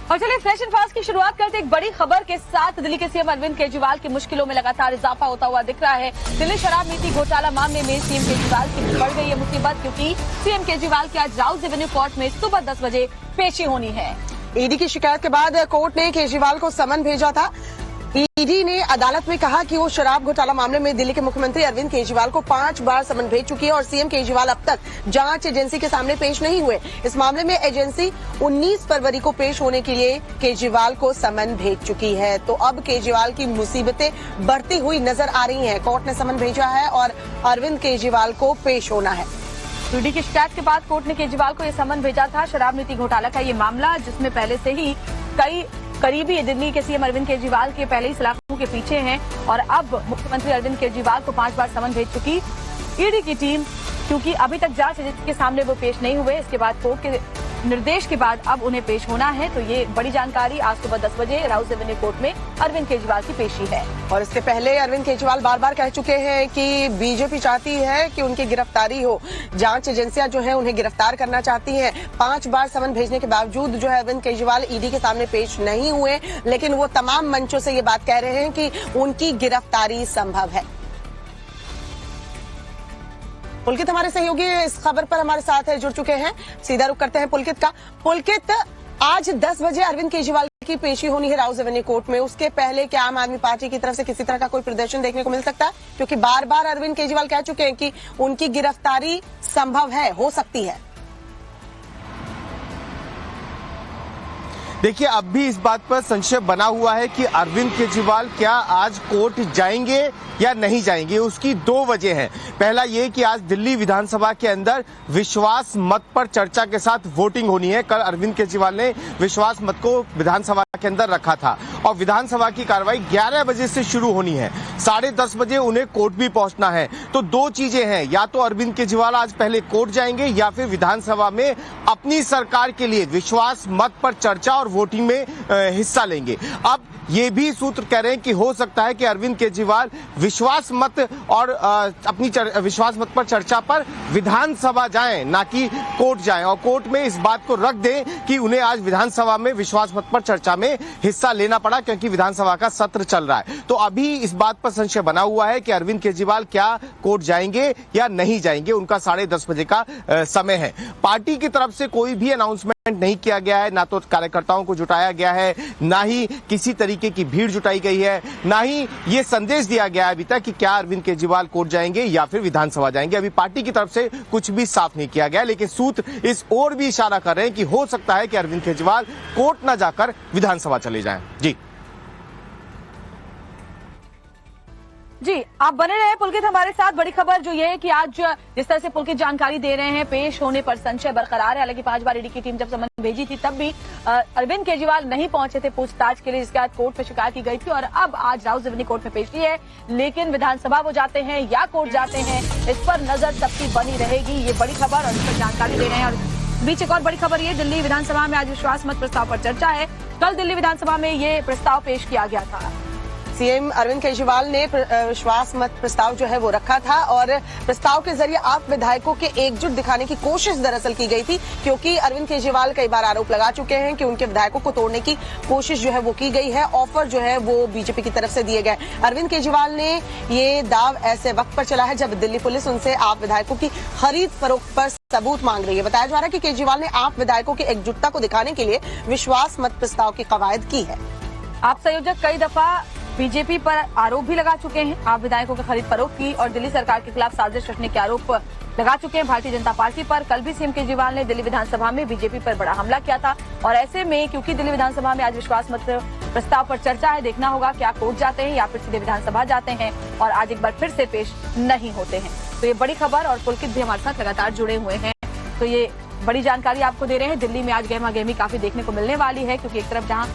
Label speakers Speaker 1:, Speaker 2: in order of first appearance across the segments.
Speaker 1: और चलिए fresh and fast की शुरुआत करते एक बड़ी खबर के साथ। दिल्ली के सीएम अरविंद केजरीवाल की मुश्किलों में लगातार इजाफा होता हुआ दिख रहा है। दिल्ली शराब नीति घोटाला मामले में सीएम केजरीवाल की बढ़ गई है मुसीबत, क्योंकि सीएम केजरीवाल की आज राउज एवेन्यू कोर्ट में सुबह 10 बजे पेशी होनी है।
Speaker 2: ईडी की शिकायत के बाद कोर्ट ने केजरीवाल को समन भेजा था। ईडी ने अदालत में कहा कि वो शराब घोटाला मामले में दिल्ली के मुख्यमंत्री अरविंद केजरीवाल को 5 बार समन भेज चुकी है और सीएम केजरीवाल अब तक जांच एजेंसी के सामने पेश नहीं हुए। इस मामले में एजेंसी 19 फरवरी को पेश होने के लिए केजरीवाल को समन भेज चुकी है। तो अब केजरीवाल की मुसीबतें बढ़ती हुई नजर आ रही हैं। कोर्ट ने समन भेजा है और अरविंद केजरीवाल को पेश होना है।
Speaker 1: ईडी की शिकायत के बाद कोर्ट ने केजरीवाल को ये समन भेजा था। शराब नीति घोटाला का ये मामला, जिसमें पहले से ही कई करीबी दिल्ली के सीएम अरविंद केजरीवाल के पहले ही सलाखों के पीछे हैं और अब मुख्यमंत्री अरविंद केजरीवाल को 5 बार समन भेज चुकी ईडी की टीम, क्योंकि अभी तक जांच एजेंसी के सामने वो पेश नहीं हुए। इसके बाद कोर्ट के निर्देश के बाद अब उन्हें पेश होना है। तो ये बड़ी जानकारी आज सुबह 10 बजे राउज एवेन्यू कोर्ट में अरविंद केजरीवाल की पेशी है।
Speaker 2: और इससे पहले अरविंद केजरीवाल बार बार कह चुके हैं कि बीजेपी चाहती है कि उनकी गिरफ्तारी हो। जांच एजेंसियां जो है उन्हें गिरफ्तार करना चाहती हैं। 5 बार समन भेजने के बावजूद जो है अरविंद केजरीवाल ईडी के सामने पेश नहीं हुए, लेकिन वो तमाम मंचों से ये बात कह रहे हैं कि उनकी गिरफ्तारी संभव है। पुलकित हमारे सहयोगी इस खबर पर हमारे साथ जुड़ चुके हैं। सीधा रुख करते हैं पुलकित का। पुलकित, आज 10 बजे अरविंद केजरीवाल की पेशी होनी है राउज एवेन्यू कोर्ट में। उसके पहले क्या आम आदमी पार्टी की तरफ से किसी तरह का कोई प्रदर्शन देखने को मिल सकता है? क्योंकि बार बार अरविंद केजरीवाल कह चुके हैं कि उनकी गिरफ्तारी संभव है, हो सकती है।
Speaker 3: देखिए, अब भी इस बात पर संशय बना हुआ है कि अरविंद केजरीवाल क्या आज कोर्ट जाएंगे या नहीं जाएंगे। उसकी 2 वजह हैं। पहला ये कि आज दिल्ली विधानसभा के अंदर विश्वास मत पर चर्चा के साथ वोटिंग होनी है। कल अरविंद केजरीवाल ने विश्वास मत को विधानसभा के अंदर रखा था और विधानसभा की कार्रवाई 11 बजे से शुरू होनी है। 10:30 बजे उन्हें कोर्ट भी पहुंचना है। तो 2 चीजें हैं, या तो अरविंद केजरीवाल आज पहले कोर्ट जाएंगे या फिर विधानसभा में अपनी सरकार के लिए विश्वास मत पर चर्चा और वोटिंग में हिस्सा लेंगे। अब ये भी सूत्र कह रहे हैं कि हो सकता है कि अरविंद केजरीवाल विश्वास मत और अपनी विश्वास मत पर चर्चा पर विधानसभा जाएं, ना कि कोर्ट जाएं, और कोर्ट में इस बात को रख दें कि उन्हें आज विधानसभा में विश्वास मत पर चर्चा में हिस्सा लेना पड़ा क्योंकि विधानसभा का सत्र चल रहा है। तो अभी इस बात पर संशय बना हुआ है कि अरविंद केजरीवाल क्या कोर्ट जाएंगे या नहीं जाएंगे। उनका 10:30 बजे का समय है। पार्टी की तरफ से कोई भी अनाउंसमेंट नहीं किया गया है, ना तो कार्यकर्ताओं को जुटाया गया है, ना ही किसी तरीके की भीड़ जुटाई गई है, ना ही ये संदेश दिया गया है अभी तक कि क्या अरविंद केजरीवाल कोर्ट जाएंगे या फिर विधानसभा जाएंगे। अभी पार्टी की तरफ से कुछ भी साफ नहीं किया गया, लेकिन सूत्र इस ओर भी इशारा कर रहे हैं कि हो सकता है कि अरविंद केजरीवाल कोर्ट न जाकर विधानसभा चले जाएं।
Speaker 1: जी, आप बने रहे पुलकित हमारे साथ। बड़ी खबर जो ये है कि आज जिस तरह से पुलकित जानकारी दे रहे हैं, पेश होने पर संशय बरकरार है। हालांकि 5 बार ईडी की टीम जब समन भेजी थी तब भी अरविंद केजरीवाल नहीं पहुंचे थे पूछताछ के लिए, जिसके बाद कोर्ट में शिकायत की गई थी और अब आज राउज एवेन्यू कोर्ट में पेशी है। लेकिन विधानसभा वो जाते हैं या कोर्ट जाते हैं, इस पर नजर सबकी बनी रहेगी। ये बड़ी खबर और इस पर जानकारी दे रहे हैं। और बीच एक और बड़ी खबर ये, दिल्ली विधानसभा में आज विश्वास मत प्रस्ताव पर चर्चा है। कल दिल्ली विधानसभा में ये प्रस्ताव पेश किया गया था।
Speaker 2: सीएम अरविंद केजरीवाल ने विश्वास मत प्रस्ताव जो है वो रखा था और प्रस्ताव के जरिए आप विधायकों के एकजुट दिखाने की कोशिश दरअसल की गई थी, क्योंकि अरविंद केजरीवाल कई बार आरोप लगा चुके हैं कि उनके विधायकों को तोड़ने की कोशिश जो है वो की गई है। ऑफर जो है वो बीजेपी की तरफ से दिए गए। अरविंद केजरीवाल ने ये दाव ऐसे वक्त पर चला है जब दिल्ली पुलिस उनसे आप विधायकों की खरीद फरोख्त पर सबूत मांग रही है। बताया जा रहा है कि केजरीवाल ने आप विधायकों की एकजुटता को दिखाने के लिए विश्वास मत प्रस्ताव की कवायद की है।
Speaker 1: आप संयोजक कई दफा बीजेपी पर आरोप भी लगा चुके हैं, आप विधायकों की खरीद फरोख्त की और दिल्ली सरकार के खिलाफ साजिश रचने के आरोप लगा चुके हैं भारतीय जनता पार्टी पर। कल भी सीएम केजरीवाल ने दिल्ली विधानसभा में बीजेपी पर बड़ा हमला किया था और ऐसे में क्योंकि दिल्ली विधानसभा में आज विश्वास मत प्रस्ताव पर चर्चा है, देखना होगा क्या कोर्ट जाते हैं या फिर सीधे विधानसभा जाते हैं और आज एक बार फिर से पेश नहीं होते हैं। तो ये बड़ी खबर और पुलकित भी हमारे साथ लगातार जुड़े हुए हैं। तो ये बड़ी जानकारी आपको दे रहे हैं। दिल्ली में आज गहमा गहमी काफी देखने को मिलने वाली है, क्योंकि एक तरफ जहां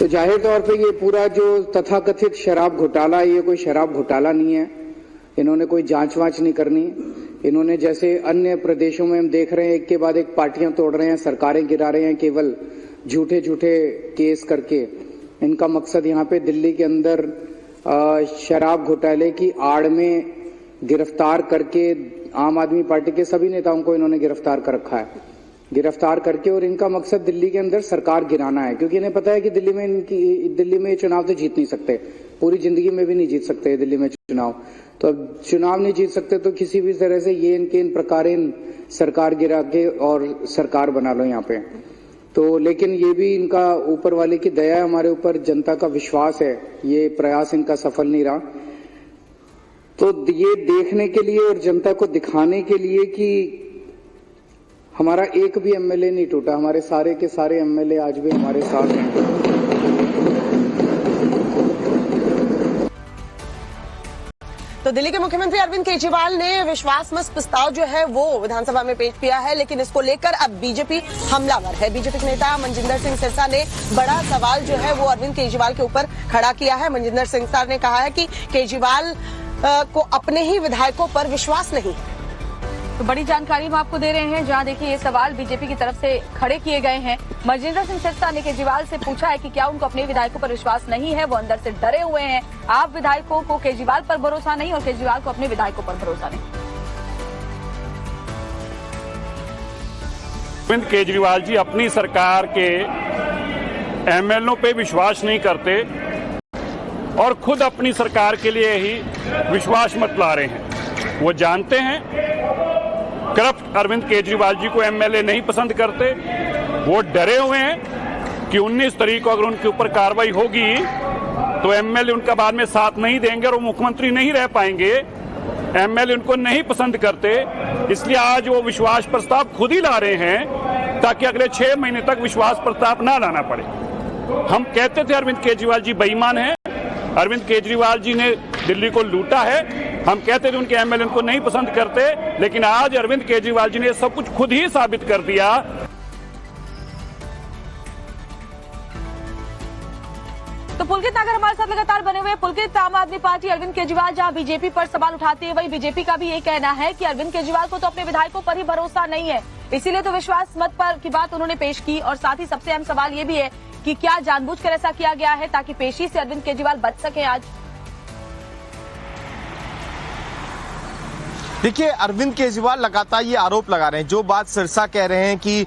Speaker 4: तो जाहिर तौर पे ये पूरा जो तथाकथित शराब घोटाला, ये कोई शराब घोटाला नहीं है। इन्होंने कोई जांच वांच नहीं करनी। इन्होंने जैसे अन्य प्रदेशों में हम देख रहे हैं एक के बाद एक पार्टियां तोड़ रहे हैं, सरकारें गिरा रहे हैं केवल झूठे झूठे केस करके। इनका मकसद यहाँ पे दिल्ली के अंदर शराब घोटाले की आड़ में गिरफ्तार करके आम आदमी पार्टी के सभी नेताओं को इन्होंने गिरफ्तार कर रखा है। गिरफ्तार करके, और इनका मकसद दिल्ली के अंदर सरकार गिराना है, क्योंकि इन्हें पता है कि दिल्ली में चुनाव तो जीत नहीं सकते, पूरी जिंदगी में भी नहीं जीत सकते दिल्ली में चुनाव। तो अब चुनाव नहीं जीत सकते तो किसी भी तरह से ये इनके इन प्रकार सरकार गिरा के और सरकार बना लो यहाँ पे। तो लेकिन ये भी इनका ऊपर वाले की दया है हमारे ऊपर, जनता का विश्वास है, ये प्रयास इनका सफल नहीं रहा। तो ये देखने के लिए और जनता को दिखाने के लिए कि हमारा एक भी एमएलए नहीं टूटा, हमारे सारे के सारे एमएलए आज भी हमारे साथ हैं।
Speaker 2: तो दिल्ली के मुख्यमंत्री अरविंद केजरीवाल ने विश्वास मत प्रस्ताव जो है वो विधानसभा में पेश किया है, लेकिन इसको लेकर अब बीजेपी हमलावर है। बीजेपी के नेता मनजिंदर सिंह सिरसा ने बड़ा सवाल जो है वो अरविंद केजरीवाल के ऊपर खड़ा किया है। मनजिंदर सिंह सिरसा ने कहा है कि केजरीवाल को अपने ही विधायकों पर विश्वास नहीं है।
Speaker 1: तो बड़ी जानकारी हम आपको दे रहे हैं, जहां देखिए ये सवाल बीजेपी की तरफ से खड़े किए गए हैं। मनजिंदर सिंह सिरसा ने केजरीवाल से पूछा है कि क्या उनको अपने विधायकों पर विश्वास नहीं है, वो अंदर से डरे हुए हैं। आप विधायकों को केजरीवाल पर भरोसा नहीं और केजरीवाल को अपने विधायकों पर भरोसा नहीं।
Speaker 5: अरविंद केजरीवाल जी अपनी सरकार के एमएलओ पे विश्वास नहीं करते और खुद अपनी सरकार के लिए ही विश्वास मत ला रहे हैं। वो जानते हैं करप्ट अरविंद केजरीवाल जी को एमएलए नहीं पसंद करते, वो डरे हुए हैं कि 19 तारीख को अगर उनके ऊपर कार्रवाई होगी तो एमएलए उनका बाद में साथ नहीं देंगे और वो मुख्यमंत्री नहीं रह पाएंगे। एमएलए उनको नहीं पसंद करते, इसलिए आज वो विश्वास प्रस्ताव खुद ही ला रहे हैं ताकि अगले 6 महीने तक विश्वास प्रस्ताव ना लाना पड़े। हम कहते थे अरविंद केजरीवाल जी बेईमान हैं, अरविंद केजरीवाल जी ने दिल्ली को लूटा है, हम कहते थे उनके एमएलए उनको नहीं पसंद करते, लेकिन आज अरविंद केजरीवाल जी ने सब कुछ खुद ही साबित कर दिया।
Speaker 1: तो पुलकित नागर हमारे साथ लगातार बने हुए। पुलकित, आम आदमी पार्टी अरविंद केजरीवाल जहां बीजेपी पर सवाल उठाती है, वहीं बीजेपी का भी ये कहना है कि अरविंद केजरीवाल को तो अपने विधायकों पर ही भरोसा नहीं है, इसीलिए तो विश्वास मत पर की बात उन्होंने पेश की। और साथ ही सबसे अहम सवाल ये भी है कि क्या जानबूझकर ऐसा किया गया है ताकि पेशी से अरविंद केजरीवाल बच सके। आज
Speaker 3: देखिए, अरविंद केजरीवाल लगातार ये आरोप लगा रहे हैं, जो बात सिरसा कह रहे हैं कि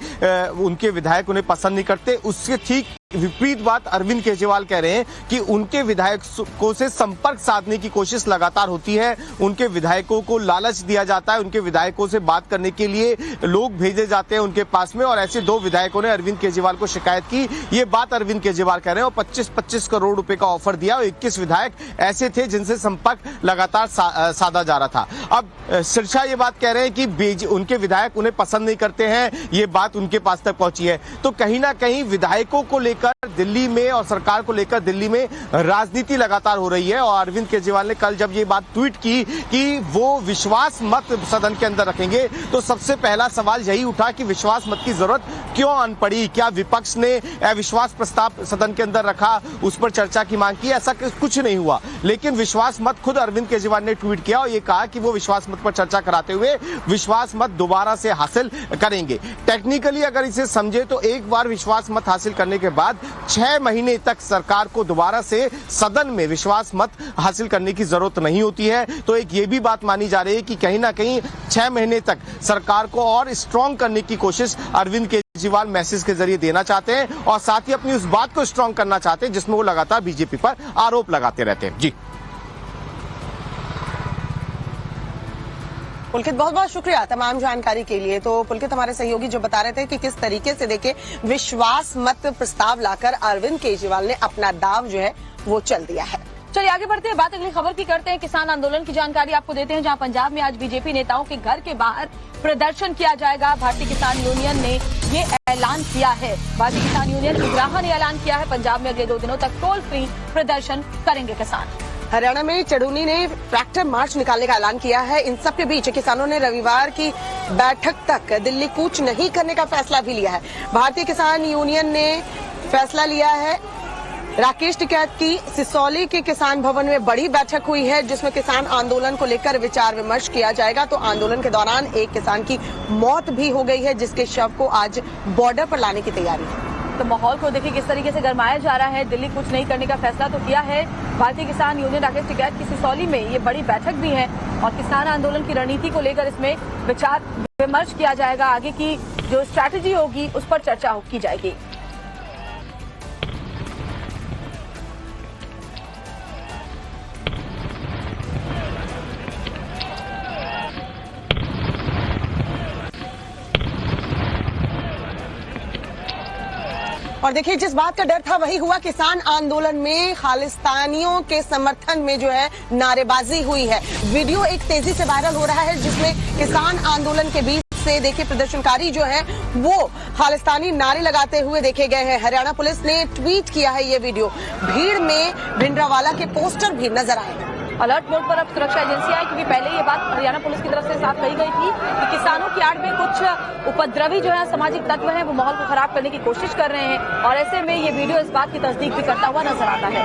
Speaker 3: उनके विधायक उन्हें पसंद नहीं करते, उससे ठीक विपरीत बात अरविंद केजरीवाल कह रहे हैं कि उनके विधायकों से संपर्क साधने की कोशिश लगातार होती है, उनके विधायकों को लालच दिया जाता है, उनके विधायकों से बात करने के लिए लोग भेजे जाते हैं उनके पास में। और ऐसे 2 विधायकों ने अरविंद केजरीवाल को शिकायत की, ये बात अरविंद केजरीवाल कह रहे हैं। और 25-25 करोड़ रुपए का ऑफर दिया और 21 विधायक ऐसे थे जिनसे संपर्क लगातार साधा जा रहा था। अब सिरसा ये बात कह रहे हैं कि उनके विधायक उन्हें पसंद नहीं करते हैं, ये बात उनके पास तक पहुंची है। तो कहीं ना कहीं विधायकों को लेकर दिल्ली में और सरकार को लेकर दिल्ली में राजनीति लगातार हो रही है। और अरविंद केजरीवाल ने कल जब ये बात ट्वीट की कि वो विश्वास मत सदन के अंदर रखेंगे, तो सबसे पहला सवाल यही उठा कि विश्वास मत की जरूरत क्यों आन पड़ी, क्या विपक्ष ने अविश्वास प्रस्ताव सदन के अंदर रखा, उस पर चर्चा की मांग की, ऐसा कुछ नहीं हुआ। लेकिन विश्वास मत खुद अरविंद केजरीवाल ने ट्वीट किया और ये कहा कि वो विश्वास मत पर चर्चा कराते हुए विश्वास मत दोबारा से हासिल करेंगे। टेक्निकली अगर इसे समझे तो एक बार विश्वास मत हासिल करने के बाद 6 महीने तक सरकार को दोबारा से सदन में विश्वास मत हासिल करने की जरूरत नहीं होती है। तो एक ये भी बात मानी जा रही है कि कहीं ना कहीं 6 महीने तक सरकार को और स्ट्रांग करने की कोशिश अरविंद केजरीवाल मैसेज के जरिए देना चाहते हैं और साथ ही अपनी उस बात को स्ट्रांग करना चाहते हैं जिसमें वो लगातार बीजेपी पर आरोप लगाते रहते हैं। जी
Speaker 2: पुलकित, बहुत बहुत शुक्रिया तमाम जानकारी के लिए। तो पुलकित हमारे सहयोगी जो बता रहे थे कि किस तरीके से देखे विश्वास मत प्रस्ताव लाकर अरविंद केजरीवाल ने अपना दाव जो है वो चल दिया है।
Speaker 1: चलिए आगे बढ़ते हैं, बात अगली खबर की करते हैं। किसान आंदोलन की जानकारी आपको देते हैं, जहां पंजाब में आज बीजेपी नेताओं के घर के बाहर प्रदर्शन किया जाएगा। भारतीय किसान यूनियन ने ये ऐलान किया है। भारतीय किसान यूनियन उग्राहा ने ऐलान किया है, पंजाब में अगले 2 दिनों तक टोल फ्री प्रदर्शन करेंगे किसान।
Speaker 2: हरियाणा में चढ़ूनी ने ट्रैक्टर मार्च निकालने का ऐलान किया है। इन सब के बीच किसानों ने रविवार की बैठक तक दिल्ली कूच नहीं करने का फैसला भी लिया है। भारतीय किसान यूनियन ने फैसला लिया है। राकेश टिकैत की सिसौली के किसान भवन में बड़ी बैठक हुई है, जिसमें किसान आंदोलन को लेकर विचार विमर्श किया जाएगा। तो आंदोलन के दौरान एक किसान की मौत भी हो गई है, जिसके शव को आज बॉर्डर पर लाने की तैयारी है।
Speaker 1: तो माहौल को देखिए किस तरीके से गरमाया जा रहा है। दिल्ली कुछ नहीं करने का फैसला तो किया है भारतीय किसान यूनियन। राकेश टिकैत की सिसौली में ये बड़ी बैठक भी है और किसान आंदोलन की रणनीति को लेकर इसमें विचार विमर्श किया जाएगा। आगे की जो स्ट्रैटेजी होगी उस पर चर्चा की जाएगी।
Speaker 2: और देखिए, जिस बात का डर था वही हुआ। किसान आंदोलन में खालिस्तानियों के समर्थन में जो है नारेबाजी हुई है। वीडियो एक तेजी से वायरल हो रहा है जिसमें किसान आंदोलन के बीच से देखिए प्रदर्शनकारी जो है वो खालिस्तानी नारे लगाते हुए देखे गए हैं। हरियाणा पुलिस ने ट्वीट किया है ये वीडियो। भीड़ में भिंडरावाला के पोस्टर भी नजर आए हैं।
Speaker 1: अलर्ट मोड पर अब सुरक्षा एजेंसियां हैं, क्योंकि पहले ये बात हरियाणा पुलिस की तरफ से साफ कही गई थी कि किसानों की आड़ में कुछ उपद्रवी जो है सामाजिक तत्व हैं, वो माहौल को खराब करने की कोशिश कर रहे हैं। और ऐसे में ये वीडियो इस बात की तस्दीक भी करता हुआ नजर आता है।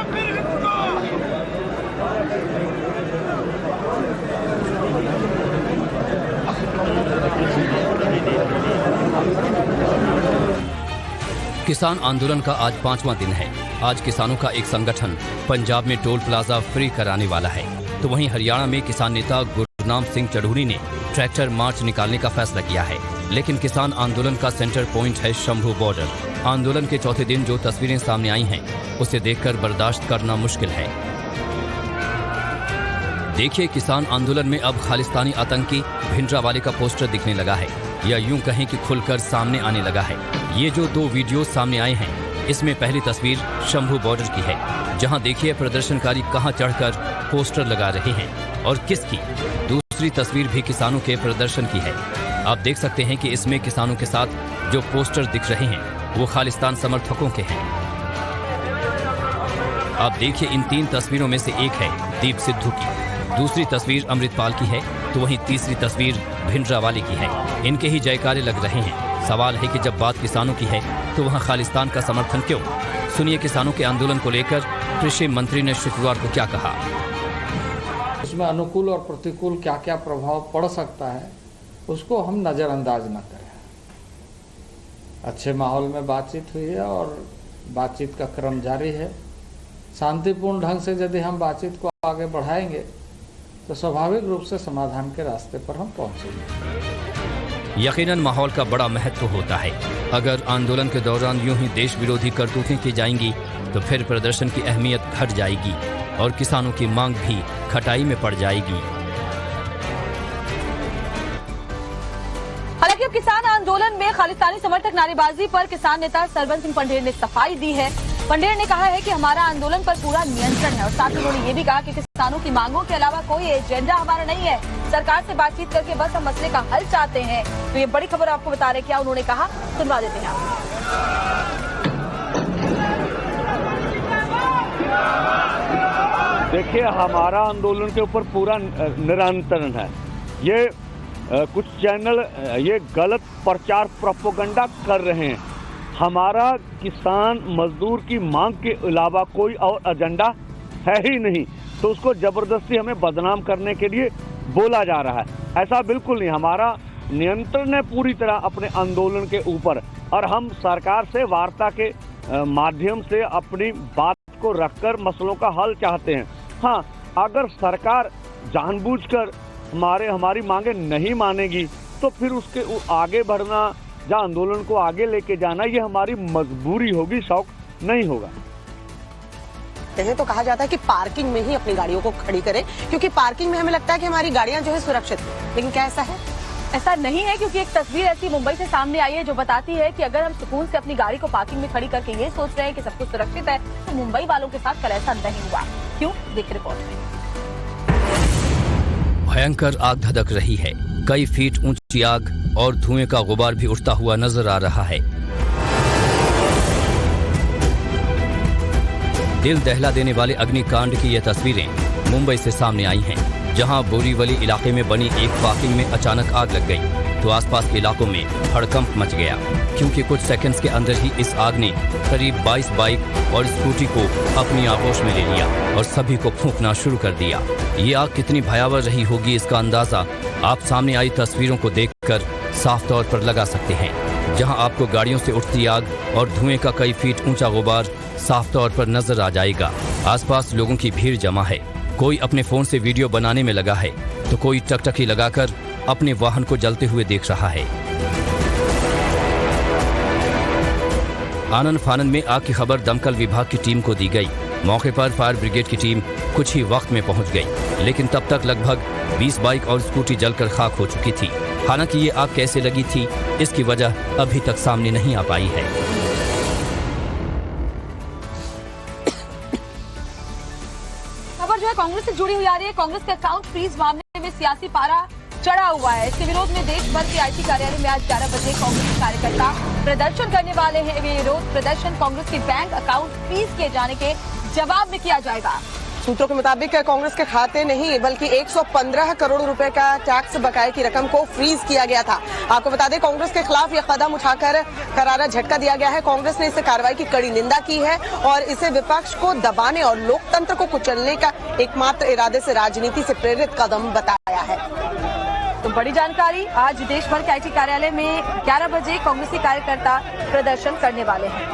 Speaker 6: किसान आंदोलन का आज 5वां दिन है। आज किसानों का एक संगठन पंजाब में टोल प्लाजा फ्री कराने वाला है, तो वहीं हरियाणा में किसान नेता गुरनाम सिंह चढ़ूरी ने ट्रैक्टर मार्च निकालने का फैसला किया है। लेकिन किसान आंदोलन का सेंटर पॉइंट है शंभू बॉर्डर। आंदोलन के चौथे दिन जो तस्वीरें सामने आई हैं, उसे देखकर बर्दाश्त करना मुश्किल है। देखिए, किसान आंदोलन में अब खालिस्तानी आतंकी भिंडरावाले का पोस्टर दिखने लगा है, या यूं कहें कि खुलकर सामने आने लगा है। ये जो 2 वीडियो सामने आए हैं, इसमें पहली तस्वीर शंभू बॉर्डर की है, जहां देखिए प्रदर्शनकारी कहां चढ़कर पोस्टर लगा रहे हैं और किसकी। दूसरी तस्वीर भी किसानों के प्रदर्शन की है। आप देख सकते हैं कि इसमें किसानों के साथ जो पोस्टर दिख रहे हैं वो खालिस्तान समर्थकों के हैं। आप देखिए, इन 3 तस्वीरों में से एक है दीप सिद्धू की, दूसरी तस्वीर अमृतपाल की है, तो वहीं तीसरी तस्वीर भिंडरावाले की है। इनके ही जयकारे लग रहे हैं। सवाल है कि जब बात किसानों की है तो वहां खालिस्तान का समर्थन क्यों? सुनिए किसानों के आंदोलन को लेकर कृषि मंत्री ने शुक्रवार को क्या कहा।
Speaker 7: उसमें अनुकूल और प्रतिकूल क्या क्या प्रभाव पड़ सकता है उसको हम नज़रअंदाज न करें। अच्छे माहौल में बातचीत हुई है और बातचीत का क्रम जारी है। शांतिपूर्ण ढंग से यदि हम बातचीत को आगे बढ़ाएंगे तो स्वाभाविक रूप से समाधान के रास्ते पर हम पहुंचेंगे।
Speaker 6: यकीनन माहौल का बड़ा महत्व होता है। अगर आंदोलन के दौरान यूं ही देश विरोधी करतूतें की जाएंगी तो फिर प्रदर्शन की अहमियत घट जाएगी और किसानों की मांग भी खटाई में पड़ जाएगी।
Speaker 1: हालांकि अब किसान आंदोलन में खालिस्तानी समर्थक नारेबाजी पर किसान नेता सरबंस सिंह पंढेर ने सफाई दी है। पंढेर ने कहा है कि हमारा आंदोलन पर पूरा नियंत्रण है और साथ ही उन्होंने ये भी कहा कि किसानों की मांगों के अलावा कोई एजेंडा हमारा नहीं है। सरकार से बातचीत करके बस हम मसले का हल चाहते हैं। तो ये बड़ी खबर आपको बता रहे, क्या उन्होंने कहा, सुनवा देते हैं आप।
Speaker 8: देखिए, हमारा आंदोलन के ऊपर पूरा नियंत्रण है। ये कुछ चैनल ये गलत प्रचार प्रोपेगेंडा कर रहे हैं। हमारा किसान मजदूर की मांग के अलावा कोई और एजेंडा है ही नहीं, तो उसको जबरदस्ती हमें बदनाम करने के लिए बोला जा रहा है। ऐसा बिल्कुल नहीं। हमारा नियंत्रण है पूरी तरह अपने आंदोलन के ऊपर और हम सरकार से वार्ता के माध्यम से अपनी बात को रखकर मसलों का हल चाहते हैं। हाँ, अगर सरकार जानबूझकर हमारी मांगे नहीं मानेगी तो फिर उसके आगे बढ़ना या आंदोलन को आगे लेके जाना ये हमारी मजबूरी होगी, शौक नहीं होगा।
Speaker 2: तो कहा जाता है कि पार्किंग में ही अपनी गाड़ियों को खड़ी करें, क्योंकि पार्किंग में हमें लगता है कि हमारी गाड़ियां जो है सुरक्षित है। लेकिन क्या ऐसा है?
Speaker 1: ऐसा नहीं है, क्योंकि एक तस्वीर ऐसी मुंबई से सामने आई है जो बताती है कि अगर हम सुकून से अपनी गाड़ी को पार्किंग में खड़ी करके ये सोच रहे हैं कि सब कुछ सुरक्षित है, तो मुंबई वालों के साथ कल ऐसा नहीं हुआ। क्यों? देखिए रिपोर्ट में।
Speaker 6: भयंकर आग धधक रही है। कई फीट ऊंची आग और धुएं का गुबार भी उठता हुआ नजर आ रहा है। दिल दहला देने वाले अग्निकांड की ये तस्वीरें मुंबई से सामने आई हैं, जहां बोरीवली इलाके में बनी एक पार्किंग में अचानक आग लग गई तो आसपास के इलाकों में हड़कंप मच गया, क्योंकि कुछ सेकंड्स के अंदर ही इस आग ने करीब 22 बाइक और स्कूटी को अपनी आगोश में ले लिया और सभी को फूंकना शुरू कर दिया। ये आग कितनी भयावह रही होगी, इसका अंदाजा आप सामने आई तस्वीरों को देखकर साफ तौर पर लगा सकते हैं, जहां आपको गाड़ियों से उठती आग और धुएं का कई फीट ऊंचा गुबार साफ तौर पर नजर आ जाएगा। आसपास लोगों की भीड़ जमा है। कोई अपने फोन से वीडियो बनाने में लगा है तो कोई टकटकी लगाकर अपने वाहन को जलते हुए देख रहा है। आनन फानन में आग की खबर दमकल विभाग की टीम को दी गई। मौके पर फायर ब्रिगेड की टीम कुछ ही वक्त में पहुंच गई, लेकिन तब तक लगभग 20 बाइक और स्कूटी जलकर खाक हो चुकी थी। हालांकि ये आग कैसे लगी थी, इसकी वजह अभी तक सामने नहीं आ पाई है।
Speaker 1: खबर जो है कांग्रेस से जुड़ी हुई आ रही है। कांग्रेस के अकाउंट फ्रीज मामले में सियासी पारा चढ़ा हुआ है। इसके विरोध में देश भर के आईटी कार्यालय में आज 11 बजे कांग्रेस कार्यकर्ता प्रदर्शन करने वाले हैं। ये विरोध प्रदर्शन कांग्रेस के बैंक अकाउंट फ्रीज किए जाने के जवाब में किया जाएगा।
Speaker 2: सूत्रों के मुताबिक कांग्रेस के खाते नहीं बल्कि 115 करोड़ रुपए का टैक्स बकाये की रकम को फ्रीज किया गया था। आपको बता दें, कांग्रेस के खिलाफ यह कदम उठाकर करारा झटका दिया गया है। कांग्रेस ने इस कार्रवाई की कड़ी निंदा की है और इसे विपक्ष को दबाने और लोकतंत्र को कुचलने का एकमात्र इरादे से राजनीति से प्रेरित कदम बताया है।
Speaker 1: तो बड़ी जानकारी, आज देश भर के आईटी कार्यालय में 11 बजे कांग्रेसी कार्यकर्ता प्रदर्शन करने वाले हैं।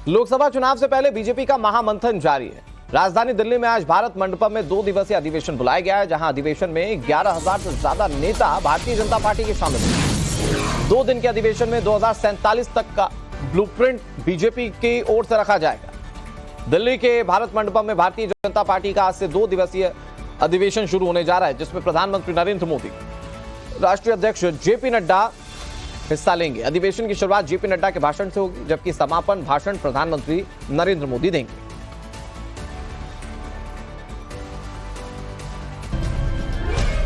Speaker 9: लोकसभा चुनाव से पहले बीजेपी का महामंथन जारी है। राजधानी दिल्ली में आज भारत मंडपम में 2 दिवसीय अधिवेशन बुलाया गया है, जहां अधिवेशन में 11,000 से ज्यादा नेता भारतीय जनता पार्टी के शामिल हैं। 2 दिन के अधिवेशन में 2047 तक का ब्लूप्रिंट बीजेपी की ओर से रखा जाएगा। दिल्ली के भारत मंडपम में भारतीय जनता पार्टी का आज से 2 दिवसीय अधिवेशन शुरू होने जा रहा है, जिसमें प्रधानमंत्री नरेंद्र मोदी, राष्ट्रीय अध्यक्ष जेपी नड्डा हिस्सा लेंगे। अधिवेशन की शुरुआत जेपी नड्डा के भाषण से होगी, जबकि समापन भाषण प्रधानमंत्री नरेंद्र मोदी देंगे।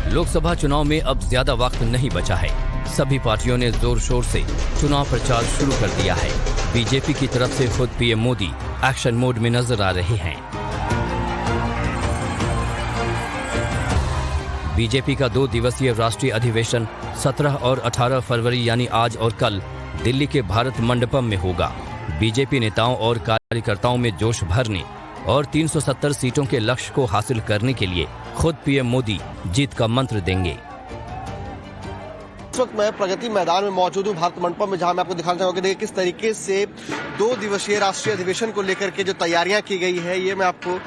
Speaker 6: लोकसभा चुनाव में अब ज्यादा वक्त नहीं बचा है। सभी पार्टियों ने जोर शोर से चुनाव प्रचार शुरू कर दिया है। बीजेपी की तरफ से खुद पीएम मोदी एक्शन मोड में नजर आ रहे हैं। बीजेपी का 2 दिवसीय राष्ट्रीय अधिवेशन 17 और 18 फरवरी यानी आज और कल दिल्ली के भारत मंडपम में होगा। बीजेपी नेताओं और कार्यकर्ताओं में जोश भरने और 370 सीटों के लक्ष्य को हासिल करने के लिए खुद पीएम मोदी जीत का मंत्र देंगे।
Speaker 3: इस वक्त मैं प्रगति मैदान में मौजूद हूँ, भारत मंडपम में, जहां मैं आपको दिखाना चाहूंगा। देखिए किस तरीके से 2 दिवसीय राष्ट्रीय अधिवेशन को लेकर के जो तैयारियां की गई है, ये मैं आपको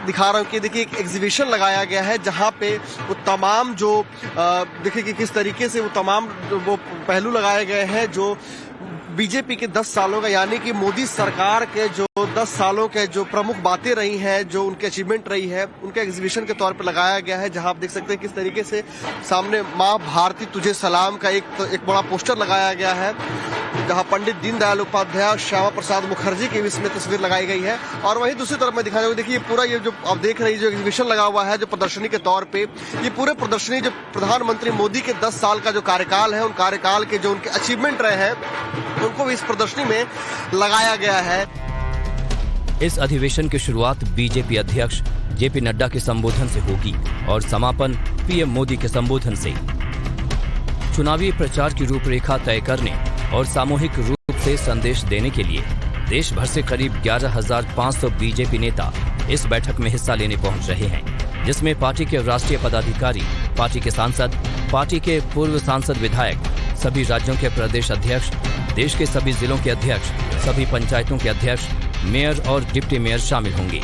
Speaker 3: दिखा रहा हूँ कि देखिए एक एग्जीबिशन लगाया गया है, जहां पे वो तमाम जो देखिए कि किस तरीके से वो तमाम वो पहलू लगाए गए हैं जो बीजेपी के 10 सालों का, यानी कि मोदी सरकार के जो 10 सालों के जो प्रमुख बातें रही हैं, जो उनकी अचीवमेंट रही है, उनका एग्जीबिशन के तौर पर लगाया गया है। जहां आप देख सकते हैं किस तरीके से सामने माँ भारती तुझे सलाम का एक बड़ा पोस्टर लगाया गया है, जहां पंडित दीनदयाल उपाध्याय और श्यामा प्रसाद मुखर्जी की भी इसमें तस्वीर लगाई गई है। और वहीं दूसरी तरफ मैं दिखाना, देखिए पूरा ये जो आप देख रही जो एग्जीबिशन लगा हुआ है, जो प्रदर्शनी के तौर पे, ये पूरे प्रदर्शनी जो प्रधानमंत्री मोदी के 10 साल का जो कार्यकाल है, उन कार्यकाल के जो उनके अचीवमेंट रहे हैं, उनको भी इस प्रदर्शनी में लगाया गया है।
Speaker 6: इस अधिवेशन की शुरुआत बीजेपी अध्यक्ष जेपी नड्डा के संबोधन से होगी और समापन पीएम मोदी के संबोधन से। चुनावी प्रचार की रूपरेखा तय करने और सामूहिक रूप से संदेश देने के लिए देश भर से करीब 11,500 बीजेपी नेता इस बैठक में हिस्सा लेने पहुंच रहे हैं, जिसमें पार्टी के राष्ट्रीय पदाधिकारी, पार्टी के सांसद, पार्टी के पूर्व सांसद, विधायक, सभी राज्यों के प्रदेश अध्यक्ष, देश के सभी जिलों के अध्यक्ष, सभी पंचायतों के अध्यक्ष, मेयर और डिप्टी मेयर शामिल होंगे।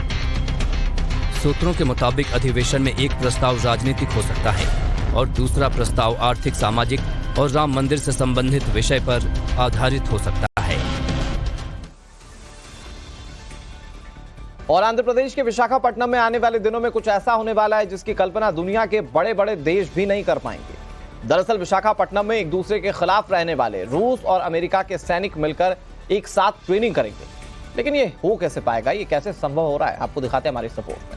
Speaker 6: सूत्रों के मुताबिक अधिवेशन में एक प्रस्ताव राजनीतिक हो सकता है और दूसरा प्रस्ताव आर्थिक, सामाजिक और राम मंदिर से संबंधित विषय पर आधारित हो सकता है।
Speaker 9: और आंध्र प्रदेश के विशाखापट्टनम में आने वाले दिनों में कुछ ऐसा होने वाला है जिसकी कल्पना दुनिया के बड़े बड़े देश भी नहीं कर पाएंगे। दरअसल विशाखापट्टनम में एक दूसरे के खिलाफ रहने वाले रूस और अमेरिका के सैनिक मिलकर एक साथ ट्रेनिंग करेंगे। लेकिन ये हो कैसे पाएगा, ये कैसे संभव हो रहा है, आपको दिखाते हैं हमारी रिपोर्ट में।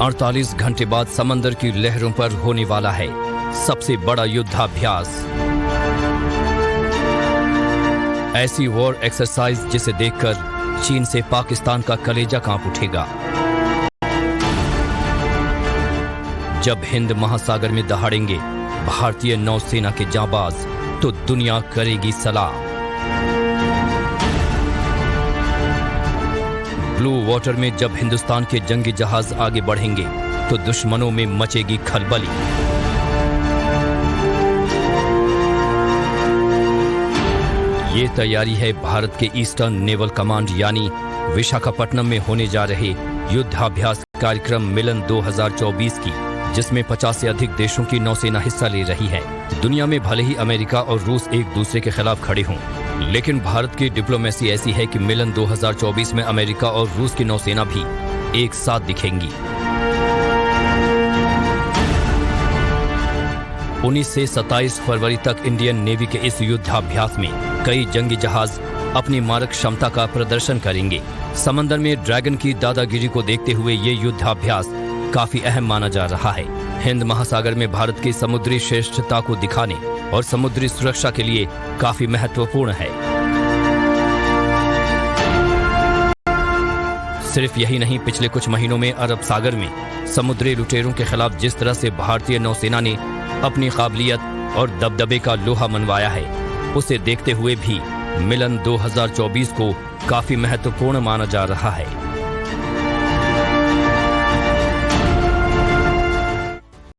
Speaker 6: 48 घंटे बाद समंदर की लहरों पर होने वाला है सबसे बड़ा युद्धाभ्यास। ऐसी वॉर एक्सरसाइज जिसे देखकर चीन से पाकिस्तान का कलेजा कांप उठेगा। जब हिंद महासागर में दहाड़ेंगे भारतीय नौसेना के जांबाज, तो दुनिया करेगी सलाम। ब्लू वाटर में जब हिंदुस्तान के जंगी जहाज आगे बढ़ेंगे, तो दुश्मनों में मचेगी खलबली। ये तैयारी है भारत के ईस्टर्न नेवल कमांड यानी विशाखापट्टनम में होने जा रहे युद्धाभ्यास कार्यक्रम मिलन 2024 की, जिसमें 50 से अधिक देशों की नौसेना हिस्सा ले रही है। दुनिया में भले ही अमेरिका और रूस एक दूसरे के खिलाफ खड़े हों, लेकिन भारत की डिप्लोमेसी ऐसी है कि मिलन 2024 में अमेरिका और रूस की नौसेना भी एक साथ दिखेंगी। 19 से 27 फरवरी तक इंडियन नेवी के इस युद्धाभ्यास में कई जंगी जहाज अपनी मारक क्षमता का प्रदर्शन करेंगे। समंदर में ड्रैगन की दादागिरी को देखते हुए ये युद्धाभ्यास काफी अहम माना जा रहा है। हिंद महासागर में भारत की समुद्री श्रेष्ठता को दिखाने और समुद्री सुरक्षा के लिए काफी महत्वपूर्ण है। सिर्फ यही नहीं, पिछले कुछ महीनों में अरब सागर में समुद्री लुटेरों के खिलाफ जिस तरह से भारतीय नौसेना ने अपनी काबिलियत और दबदबे का लोहा मनवाया है, उसे देखते हुए भी मिलन 2024 को काफी महत्वपूर्ण माना जा रहा है।